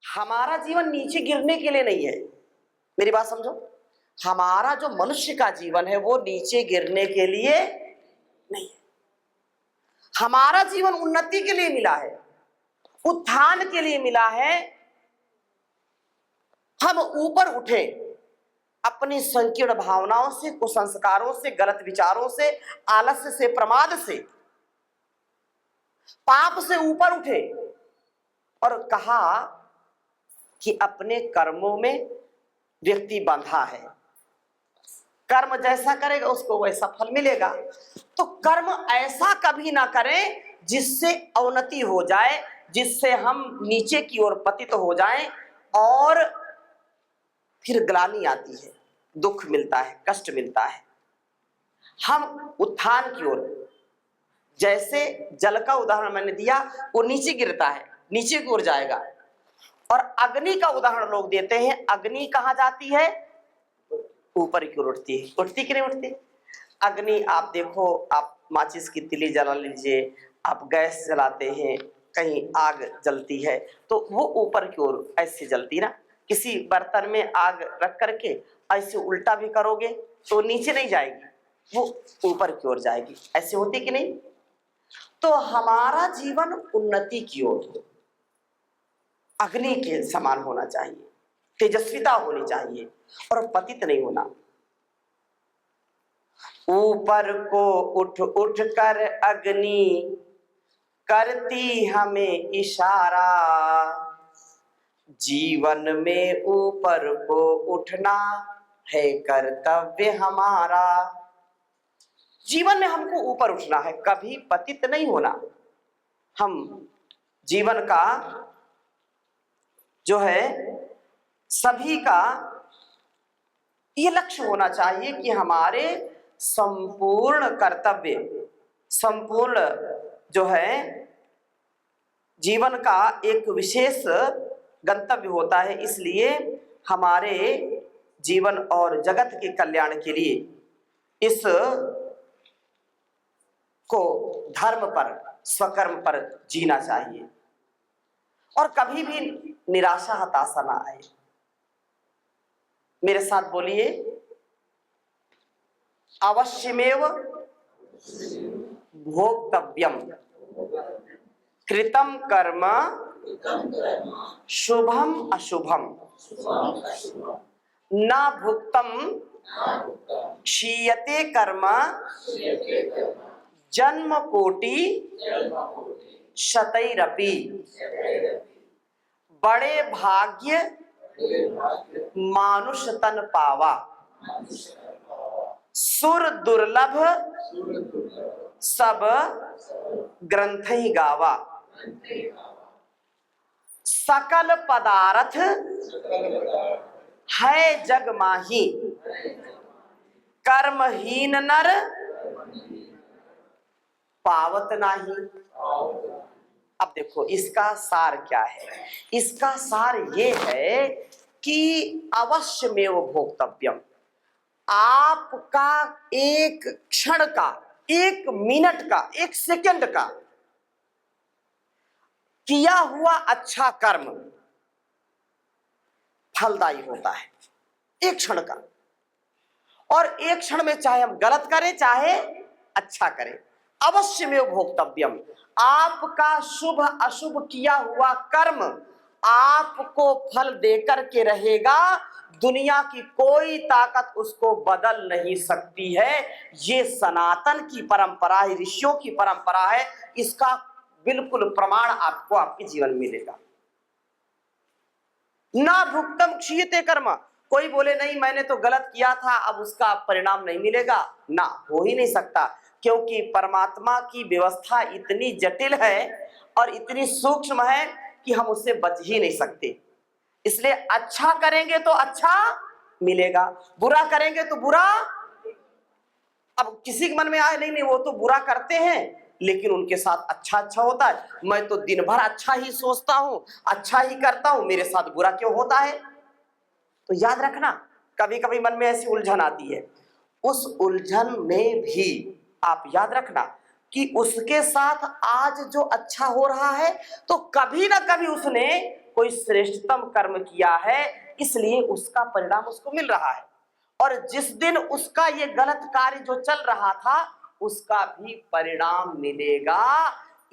हमारा जीवन नीचे गिरने के लिए नहीं है। मेरी बात समझो, हमारा जो मनुष्य का जीवन है वो नीचे गिरने के लिए नहीं है। हमारा जीवन उन्नति के लिए मिला है, उत्थान के लिए मिला है। हम ऊपर उठे, अपनी संकीर्ण भावनाओं से, कुसंस्कारों से, गलत विचारों से, आलस्य से, प्रमाद से, पाप से ऊपर उठे और कहा कि अपने कर्मों में व्यक्ति बंधा है, कर्म जैसा करेगा उसको वैसा फल मिलेगा। तो कर्म ऐसा कभी ना करें जिससे अवनति हो जाए, जिससे हम नीचे की ओर पतित हो जाएं और फिर ग्लानि आती है, दुख मिलता है, कष्ट मिलता है। हम उत्थान की ओर, जैसे जल का उदाहरण मैंने दिया, वो नीचे गिरता है, नीचे की ओर जाएगा। और अग्नि का उदाहरण लोग देते हैं, अग्नि कहां जाती है? ऊपर की ओर उठती है। उठती कि नहीं उठती? अग्नि आप देखो, आप माचिस की तिली जला लीजिए, आप गैस जलाते हैं, कहीं आग जलती है तो वो ऊपर की ओर ऐसे जलती ना। किसी बर्तन में आग रख करके ऐसे उल्टा भी करोगे तो नीचे नहीं जाएगी, वो ऊपर की ओर जाएगी। ऐसे होती कि नहीं? तो हमारा जीवन उन्नति की ओर हो, अग्नि के समान होना चाहिए, तेजस्विता होनी चाहिए और पतित नहीं होना। ऊपर को उठ उठ कर अग्नि करती हमें इशारा, जीवन में ऊपर को उठना है कर्तव्य हमारा। जीवन में हमको ऊपर उठना है, कभी पतित नहीं होना। हम जीवन का जो है सभी का ये लक्ष्य होना चाहिए कि हमारे संपूर्ण कर्तव्य, संपूर्ण जो है जीवन का एक विशेष गंतव्य होता है। इसलिए हमारे जीवन और जगत के कल्याण के लिए इस को धर्म पर, स्वकर्म पर जीना चाहिए और कभी भी निराशा हताशा ना आए। मेरे साथ बोलिए, अवश्यमेव भोक्तव्यम कृतं कर्म शुभम अशुभम न भुक्तम क्षीयते कर्म जन्म कोटि शतैरपि। बड़े भाग्य मानुष तन पावा, सुर दुर्लभ सब ग्रंथ ही गावा। सकल पदार्थ है जग माही, कर्महीन नर पावत नाही। अब देखो इसका सार क्या है? इसका सार ये है कि अवश्यमेव भोक्तव्यम, आपका एक क्षण का, एक मिनट का, एक सेकंड का किया हुआ अच्छा कर्म फलदायी होता है, एक क्षण का। और एक क्षण में चाहे हम गलत करें चाहे अच्छा करें, अवश्यमेव भोक्तव्यम, आपका शुभ अशुभ किया हुआ कर्म आपको फल देकर के रहेगा। दुनिया की कोई ताकत उसको बदल नहीं सकती है। ये सनातन की परंपरा है, ऋषियों की परंपरा है। इसका बिल्कुल प्रमाण आपको आपके जीवन में मिलेगा। ना भुक्तम क्षीयते कर्म, कोई बोले नहीं मैंने तो गलत किया था अब उसका परिणाम नहीं मिलेगा, ना, हो ही नहीं सकता। क्योंकि परमात्मा की व्यवस्था इतनी जटिल है और इतनी सूक्ष्म है कि हम उससे बच ही नहीं सकते। इसलिए अच्छा करेंगे तो अच्छा मिलेगा, बुरा करेंगे तो बुरा। अब किसी के मन में आए नहीं वो तो बुरा करते हैं लेकिन उनके साथ अच्छा अच्छा होता है, मैं तो दिन भर अच्छा ही सोचता हूं, अच्छा ही करता हूं, मेरे साथ बुरा क्यों होता है? तो याद रखना, कभी कभी मन में ऐसी उलझन आती है, उस उलझन में भी आप याद रखना कि उसके साथ आज जो अच्छा हो रहा है तो कभी ना कभी उसने कोई श्रेष्ठतम कर्म किया है, इसलिए उसका परिणाम उसको मिल रहा है। और जिस दिन उसका ये गलत कार्य जो चल रहा था, उसका भी परिणाम मिलेगा।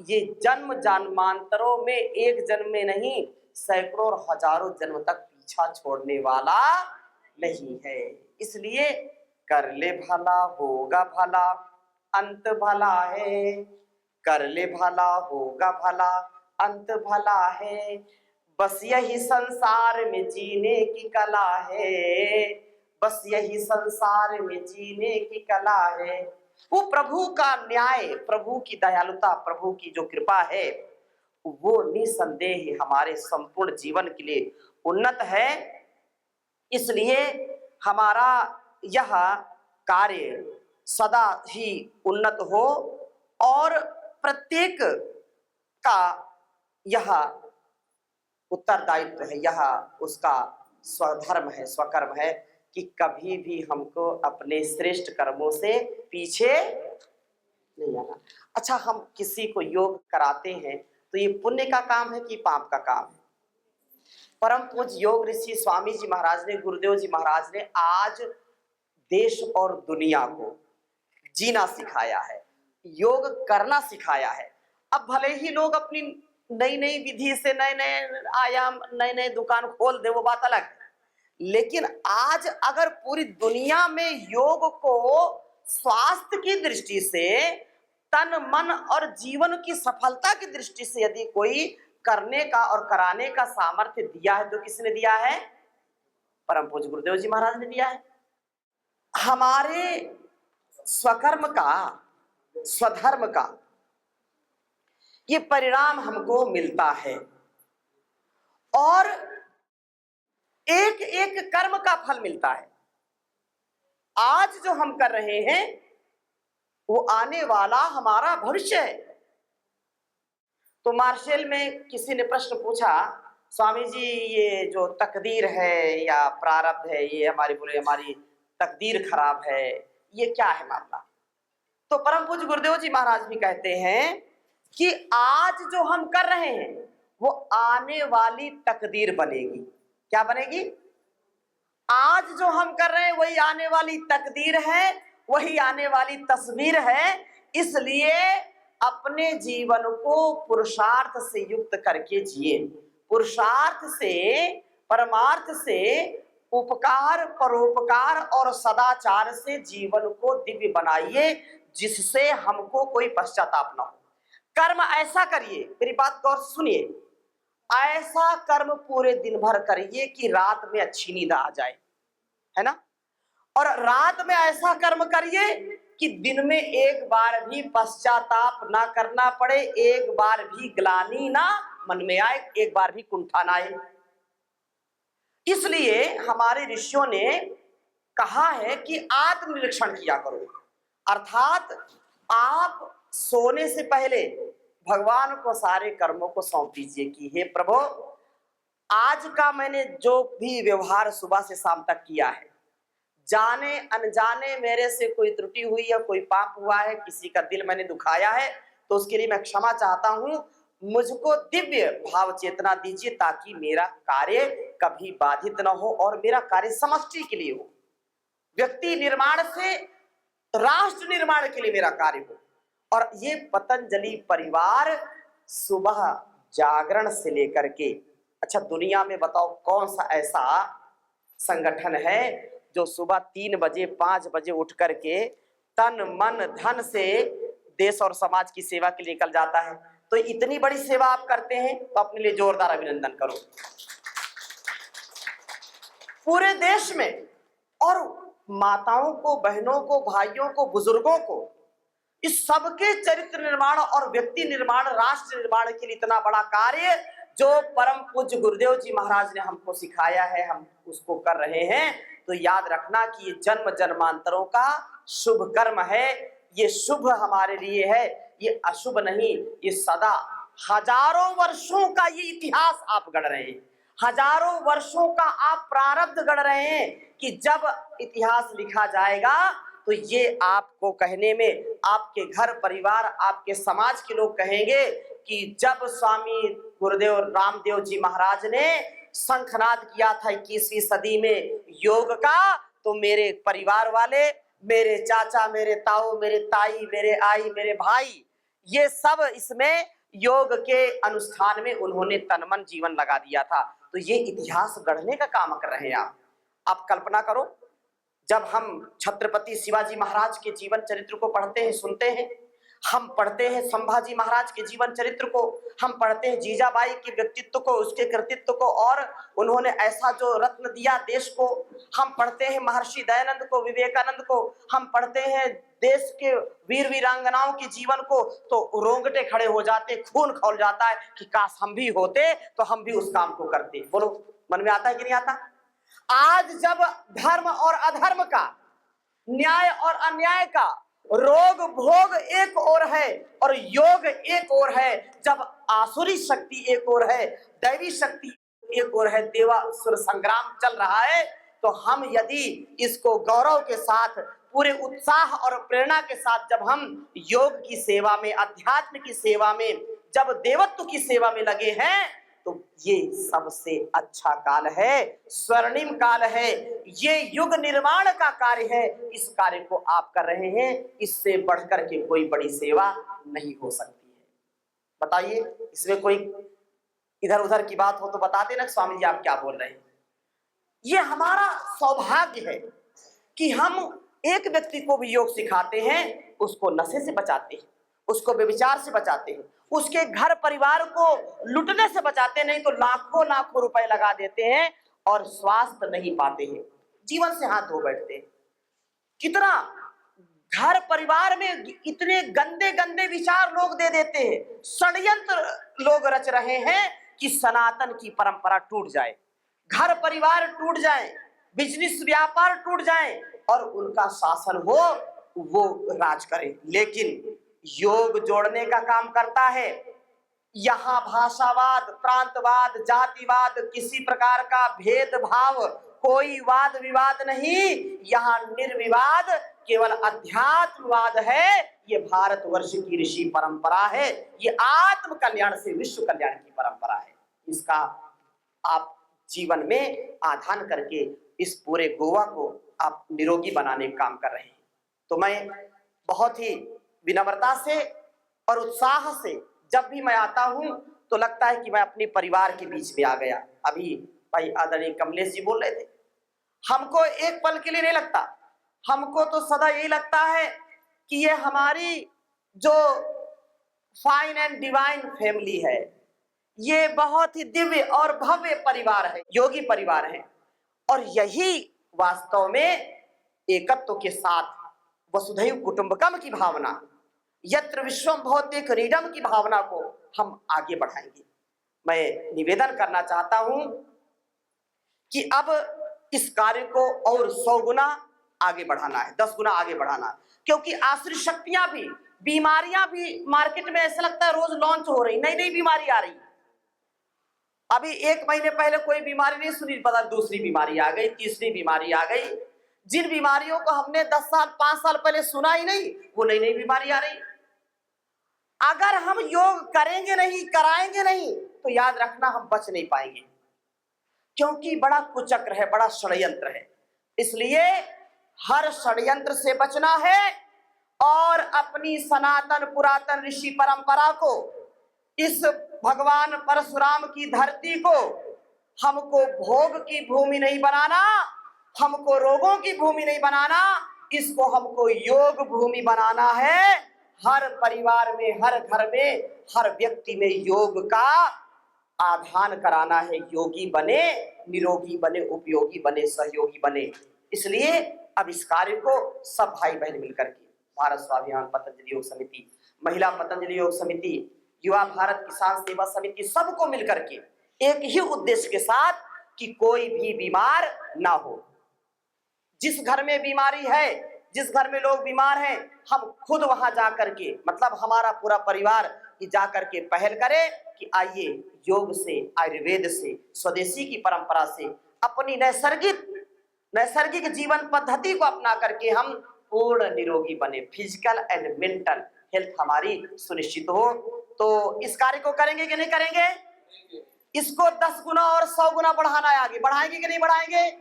ये जन्म जन्मांतरों में, एक जन्म में नहीं, सैकड़ों और हजारों जन्म तक पीछा छोड़ने वाला नहीं है। इसलिए कर ले भला होगा भला, अंत भला है। कर ले भला होगा भला, अंत भला है। बस यही संसार में जीने की कला है, बस यही संसार में जीने की कला है। वो प्रभु का न्याय, प्रभु की दयालुता, प्रभु की जो कृपा है, वो निसंदेह हमारे संपूर्ण जीवन के लिए उन्नत है। इसलिए हमारा यह कार्य सदा ही उन्नत हो और प्रत्येक का यह उत्तरदायित्व है, यह उसका स्वधर्म है, स्वकर्म है कि कभी भी हमको अपने श्रेष्ठ कर्मों से पीछे नहीं आना। अच्छा, हम किसी को योग कराते हैं तो ये पुण्य का काम है कि पाप का काम है? परम पूज्य योग ऋषि स्वामी जी महाराज ने, गुरुदेव जी महाराज ने आज देश और दुनिया को जीना सिखाया है, योग करना सिखाया है। अब भले ही लोग अपनी नई नई विधि से नए नए आयाम, नए नए दुकान खोल दे, वो बात अलग है, लेकिन आज अगर पूरी दुनिया में योग को स्वास्थ्य की दृष्टि से, तन मन और जीवन की सफलता की दृष्टि से यदि कोई करने का और कराने का सामर्थ्य दिया है तो किसने दिया है? परम पूज्य गुरुदेव जी महाराज ने दिया है। हमारे स्वकर्म का, स्वधर्म का ये परिणाम हमको मिलता है और एक एक कर्म का फल मिलता है। आज जो हम कर रहे हैं वो आने वाला हमारा भविष्य है। तो मार्शल में किसी ने प्रश्न पूछा, स्वामी जी ये जो तकदीर है या प्रारब्ध है, ये हमारी, बोले हमारी तकदीर खराब है, ये क्या है मामला? तो परम पूज्य गुरुदेव जी महाराज भी कहते हैं कि आज जो हम कर रहे हैं वो आने वाली तकदीर बनेगी। क्या बनेगी? आज जो हम कर रहे हैं वही आने वाली तकदीर है, वही आने वाली तस्वीर है। इसलिए अपने जीवन को पुरुषार्थ से युक्त करके जिए, पुरुषार्थ से, परमार्थ से, उपकार, परोपकार और सदाचार से जीवन को दिव्य बनाइए, जिससे हमको कोई पश्चाताप ना हो। कर्म ऐसा करिए, मेरी बात गौर से सुनिए, ऐसा कर्म पूरे दिन भर करिए कि रात में अच्छी नींद आ जाए, है ना? और रात में ऐसा कर्म करिए कि दिन में एक बार भी पश्चाताप ना करना पड़े, एक बार भी ग्लानि ना मन में आए, एक बार भी कुंठा ना आए। इसलिए हमारे ऋषियों ने कहा है कि आत्मनिरीक्षण किया करो, अर्थात आप सोने से पहले भगवान को सारे कर्मों को सौंप दीजिए कि हे प्रभु, आज का मैंने जो भी व्यवहार सुबह से शाम तक किया है, जाने अनजाने मेरे से कोई त्रुटि हुई है, कोई पाप हुआ है, किसी का दिल मैंने दुखाया है, तो उसके लिए मैं क्षमा चाहता हूं। मुझको दिव्य भाव चेतना दीजिए ताकि मेरा कार्य कभी बाधित न हो और मेरा कार्य समष्टि के लिए हो, व्यक्ति निर्माण से राष्ट्र निर्माण के लिए मेरा कार्य हो। और ये पतंजलि परिवार सुबह जागरण से लेकर के, अच्छा दुनिया में बताओ कौन सा ऐसा संगठन है जो सुबह 3 बजे 5 बजे उठ करके तन मन धन से देश और समाज की सेवा के लिए निकल जाता है? तो इतनी बड़ी सेवा आप करते हैं तो अपने लिए जोरदार अभिनंदन करो। पूरे देश में और माताओं को, बहनों को, भाइयों को, बुजुर्गों को, इस सबके चरित्र निर्माण और व्यक्ति निर्माण, राष्ट्र निर्माण के लिए इतना बड़ा कार्य जो परम पूज्य गुरुदेव जी महाराज ने हमको सिखाया है, हम उसको कर रहे हैं। तो याद रखना कि ये जन्म जन्मांतरों का शुभ कर्म है, ये शुभ हमारे लिए है, ये अशुभ नहीं। ये सदा हजारों वर्षों का ये इतिहास आप गढ़ रहे हैं, हजारों वर्षों का आप प्रारब्ध गढ़ रहे हैं कि जब इतिहास लिखा जाएगा तो ये आपको कहने में आपके घर परिवार, आपके समाज के लोग कहेंगे कि जब स्वामी गुरुदेव रामदेव जी महाराज ने शंखनाद किया था 21वीं सदी में योग का, तो मेरे परिवार वाले, मेरे चाचा, मेरे ताऊ, मेरे ताई, मेरे आई, मेरे भाई, ये सब इसमें योग के अनुष्ठान में उन्होंने तन मन जीवन लगा दिया था। तो ये इतिहास गढ़ने का काम कर रहे हैं आप कल्पना करो, जब हम छत्रपति शिवाजी महाराज के जीवन चरित्र को पढ़ते हैं, सुनते हैं, हम पढ़ते हैं संभाजी महाराज के जीवन चरित्र को, हम पढ़ते हैं जीजाबाई के व्यक्तित्व को, उसके कृतित्व को, और उन्होंने ऐसा जो रत्न दिया देश को, हम पढ़ते हैं महर्षि दयानंद को, विवेकानंद को, हम पढ़ते हैं देश के वीर वीरांगनाओं के जीवन को, तो रोंगटे खड़े हो जाते, खून खौल जाता है कि काश हम भी होते तो हम भी उस काम को करते। बोलो, मन में आता है कि नहीं आता? आज जब धर्म और अधर्म का, न्याय और अन्याय का, रोग भोग एक ओर है और योग एक ओर है, जब आसुरी शक्ति एक ओर है, दैवी शक्ति एक ओर है, देवासुर संग्राम चल रहा है, तो हम यदि इसको गौरव के साथ, पूरे उत्साह और प्रेरणा के साथ जब हम योग की सेवा में, अध्यात्म की सेवा में, जब देवत्व की सेवा में लगे हैं, तो ये सबसे अच्छा काल है, स्वर्णिम काल है, ये युग निर्माण का कार्य है। इस कार्य को आप कर रहे हैं, इससे बढ़कर के कोई बड़ी सेवा नहीं हो सकती है। बताइए, इसमें कोई इधर उधर की बात हो तो बता देना स्वामी जी आप क्या बोल रहे हैं। ये हमारा सौभाग्य है कि हम एक व्यक्ति को भी योग सिखाते हैं, उसको नशे से बचाते हैं, उसको व्यभिचार से बचाते हैं, उसके घर परिवार को लुटने से बचाते, नहीं तो लाखों लाखों रुपए लगा देते हैं और स्वास्थ्य नहीं पाते हैं, जीवन से हाथ धो बैठते हैं। कितना घर परिवार में इतने गंदे गंदे विचार लोग दे देते हैं, षड्यंत्र लोग रच रहे हैं कि सनातन की परंपरा टूट जाए, घर परिवार टूट जाए, बिजनेस व्यापार टूट जाए और उनका शासन हो, वो राज करे। लेकिन योग जोड़ने का काम करता है। यहाँ भाषावाद, प्रांतवाद, जातिवाद, किसी प्रकार का भेदभाव, कोई वाद विवाद नहीं, यहाँ निर्विवाद केवल अध्यात्मवाद है। ये भारतवर्ष की ऋषि परंपरा है, ये आत्म कल्याण से विश्व कल्याण की परंपरा है। इसका आप जीवन में आधान करके इस पूरे गोवा को आप निरोगी बनाने का काम कर रहे हैं। तो मैं बहुत ही विनम्रता से और उत्साह से जब भी मैं आता हूं तो लगता है कि मैं अपने परिवार के बीच में आ गया। अभी भाई आदरणीय कमलेश जी बोल रहे थे, हमको एक पल के लिए नहीं लगता, हमको तो सदा यही लगता है कि ये हमारी जो फाइन एंड डिवाइन फैमिली है, ये बहुत ही दिव्य और भव्य परिवार है, योगी परिवार है। और यही वास्तव में एकत्व के साथ वसुधैव कुटुंबकम की भावना, यत्र विश्वम भवत्येक नीडम की भावना को हम आगे बढ़ाएंगे। मैं निवेदन करना चाहता हूं कि अब इस कार्य को और 100 गुना आगे बढ़ाना है, 10 गुना आगे बढ़ाना है, क्योंकि आश्रित शक्तियां भी, बीमारियां भी मार्केट में ऐसा लगता है रोज लॉन्च हो रही, नई नई बीमारी आ रही। अभी 1 महीने पहले कोई बीमारी नहीं सुनी, पता दूसरी बीमारी आ गई, तीसरी बीमारी आ गई। जिन बीमारियों को हमने 10 साल 5 साल पहले सुना ही नहीं, वो नई नई बीमारी आ रही। अगर हम योग करेंगे नहीं, कराएंगे नहीं, तो याद रखना हम बच नहीं पाएंगे, क्योंकि बड़ा कुचक्र है, बड़ा षड्यंत्र है। इसलिए हर षड्यंत्र से बचना है और अपनी सनातन पुरातन ऋषि परंपरा को, इस भगवान परशुराम की धरती को हमको भोग की भूमि नहीं बनाना, हमको रोगों की भूमि नहीं बनाना, इसको हमको योग भूमि बनाना है। हर परिवार में, हर घर में, हर व्यक्ति में योग का आधान कराना है। योगी बने, निरोगी बने, उपयोगी बने, सहयोगी बने। इसलिए अब इस कार्य को सब भाई बहन मिलकर के, भारत स्वाभिमान पतंजलि योग समिति, महिला पतंजलि योग समिति, युवा भारत किसान सेवा समिति, सबको मिलकर के एक ही उद्देश्य के साथ कि कोई भी बीमार ना हो। जिस घर में बीमारी है, जिस घर में लोग बीमार हैं, हम खुद वहां जाकर के, मतलब हमारा पूरा परिवार ही जाकर के पहल करे कि आइए योग से, आयुर्वेद से, स्वदेशी की परंपरा से, अपनी नैसर्गिक जीवन पद्धति को अपना करके हम पूर्ण निरोगी बने, फिजिकल एंड मेंटल हेल्थ हमारी सुनिश्चित हो। तो इस कार्य को करेंगे कि नहीं करेंगे? इसको 10 गुना और 100 गुना बढ़ाना है, आगे बढ़ाएंगे कि नहीं बढ़ाएंगे?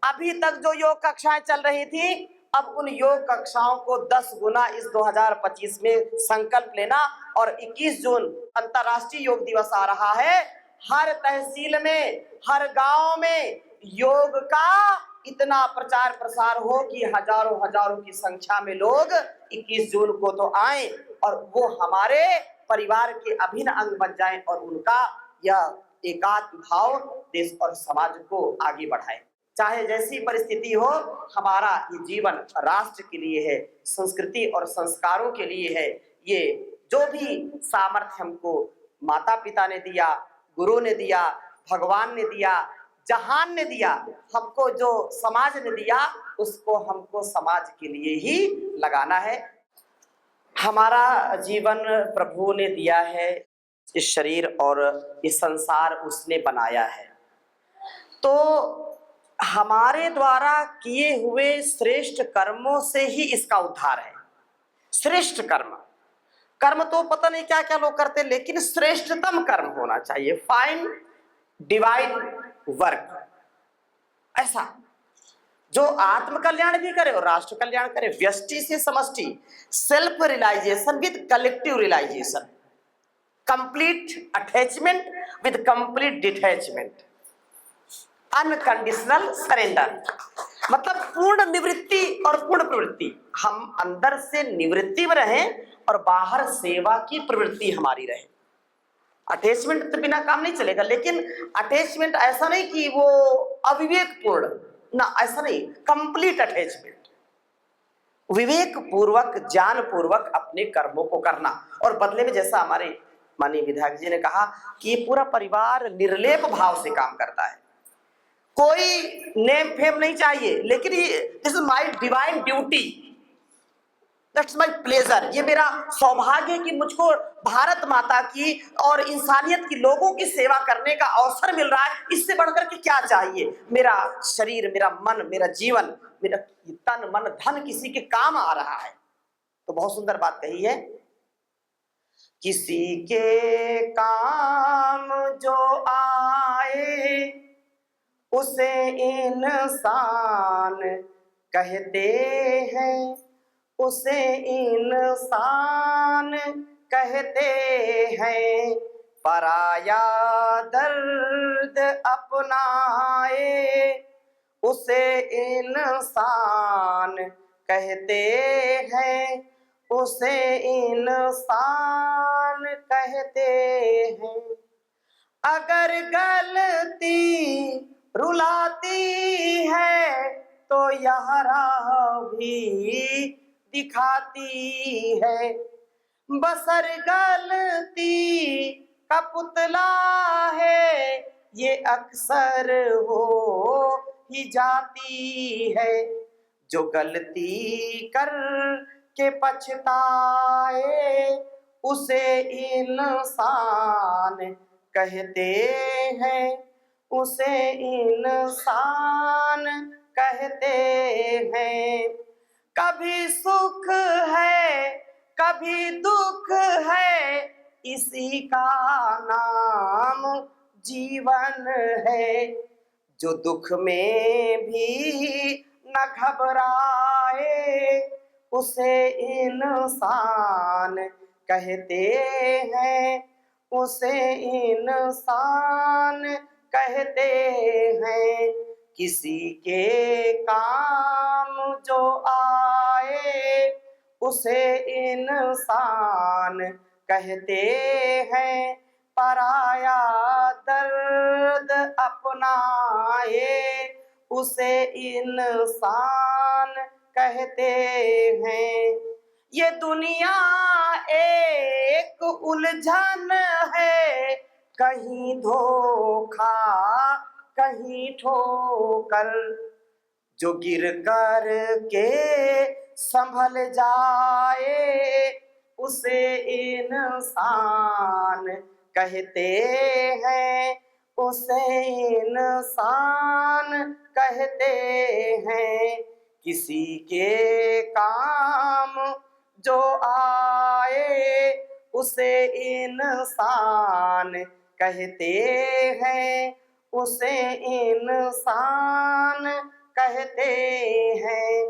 अभी तक जो योग कक्षाएं चल रही थी, अब उन योग कक्षाओं को 10 गुना इस 2025 में संकल्प लेना। और 21 जून अंतर्राष्ट्रीय योग दिवस आ रहा है। हर तहसील में, हर गांव में योग का इतना प्रचार प्रसार हो कि हजारों हजारों की संख्या में लोग 21 जून को तो आए और वो हमारे परिवार के अभिन्न अंग बन जाएं और उनका यह एकात्म भाव देश और समाज को आगे बढ़ाए। चाहे जैसी परिस्थिति हो, हमारा ये जीवन राष्ट्र के लिए है, संस्कृति और संस्कारों के लिए है। ये जो भी सामर्थ्य हमको माता पिता ने दिया, गुरु ने दिया, भगवान ने दिया, जहान ने दिया, हमको जो समाज ने दिया, उसको हमको समाज के लिए ही लगाना है। हमारा जीवन प्रभु ने दिया है, इस शरीर और इस संसार उसने बनाया है। तो हमारे द्वारा किए हुए श्रेष्ठ कर्मों से ही इसका उद्धार है। श्रेष्ठ कर्म, कर्म तो पता नहीं क्या क्या लोग करते, लेकिन श्रेष्ठतम कर्म होना चाहिए, फाइन डिवाइन वर्क, ऐसा जो आत्म कल्याण भी करे और राष्ट्र कल्याण करे। व्यष्टि से समष्टि, self realisation with collective realisation, complete attachment with complete detachment, unconditional surrender, मतलब पूर्ण निवृत्ति और पूर्ण प्रवृत्ति। हम अंदर से निवृत्ति में रहें और बाहर सेवा की प्रवृत्ति हमारी रहे। अटैचमेंट तो बिना काम नहीं चलेगा, लेकिन अटैचमेंट ऐसा नहीं कि वो अविवेकपूर्ण ना, ऐसा नहीं, कंप्लीट अटैचमेंट, विवेक पूर्वक, ज्ञान पूर्वक अपने कर्मों को करना। और बदले में जैसा हमारे माननीय विधायक जी ने कहा कि ये पूरा परिवार निर्लेप भाव से काम करता है, कोई नेम फेम नहीं चाहिए, लेकिन ये this is my divine duty, that's my pleasure, ये मेरा सौभाग्य है कि मुझको भारत माता की और इंसानियत की लोगों की सेवा करने का अवसर मिल रहा है। इससे बढ़कर के क्या चाहिए? मेरा शरीर, मेरा मन, मेरा जीवन, मेरा तन मन धन किसी के काम आ रहा है। तो बहुत सुंदर बात कही है, किसी के काम जो आए उसे इंसान कहते हैं, उसे इंसान कहते हैं। पराया दर्द अपनाए उसे इंसान कहते हैं, उसे इंसान कहते हैं। अगर गलती रुलाती है तो यह राह भी दिखाती है, बसर गलती का पुतला है, ये अक्सर हो ही जाती है। जो गलती कर के पछताए उसे इंसान कहते हैं, उसे इंसान कहते हैं। कभी सुख है कभी दुख है, इसी का नाम जीवन है। जो दुख में भी न घबराए उसे इंसान कहते हैं, उसे इंसान कहते हैं। किसी के काम जो आए उसे इंसान कहते हैं। पराया दर्द अपनाए उसे इंसान कहते हैं। ये दुनिया एक उलझन है, कहीं धोखा कहीं ठोकर। जो गिर कर के संभल जाए उसे इंसान कहते हैं, उसे इंसान कहते हैं। किसी के काम जो आए उसे इंसान कहते हैं, उसे इंसान कहते हैं।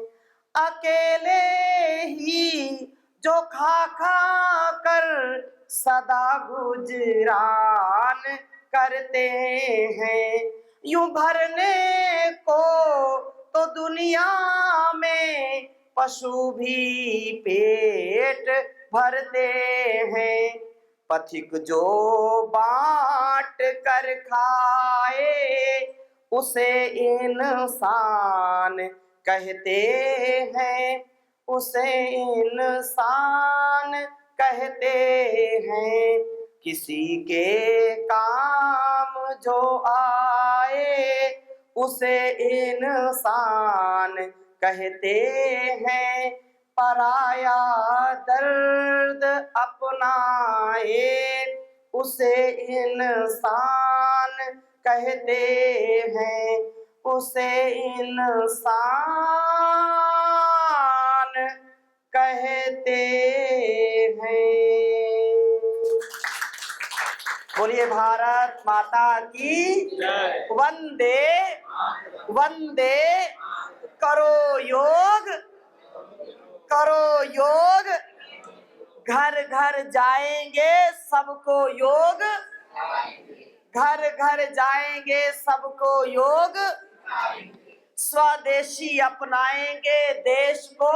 अकेले ही जो खा खा कर सदा गुजरान करते हैं, यूं भरने को तो दुनिया में पशु भी पेट भरते हैं। पथिक जो बांट कर खाए उसे इंसान कहते हैं, उसे इंसान कहते हैं। किसी के काम जो आए उसे इंसान कहते हैं। पराया दर्द अपनाए उसे इंसान कहते हैं, उसे इंसान कहते हैं। बोलिए भारत माता की जय। वंदे वंदे। करो योग, करो योग, घर घर जाएंगे सबको योग, घर घर जाएंगे सबको योग, स्वदेशी अपनाएंगे देश को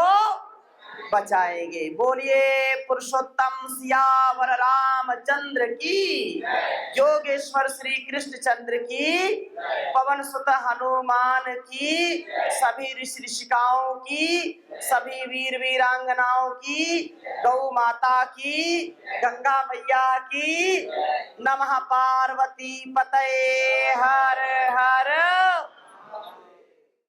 बचाएंगे। बोलिए पुरुषोत्तम सियावर रामचंद्र की, योगेश्वर श्री कृष्ण चंद्र की, पवन सुत हनुमान की, सभी ऋषि ऋषिकाओं की, सभी वीर वीरांगनाओं की, गौ माता की, गंगा मैया की। नमः पार्वती पतये हर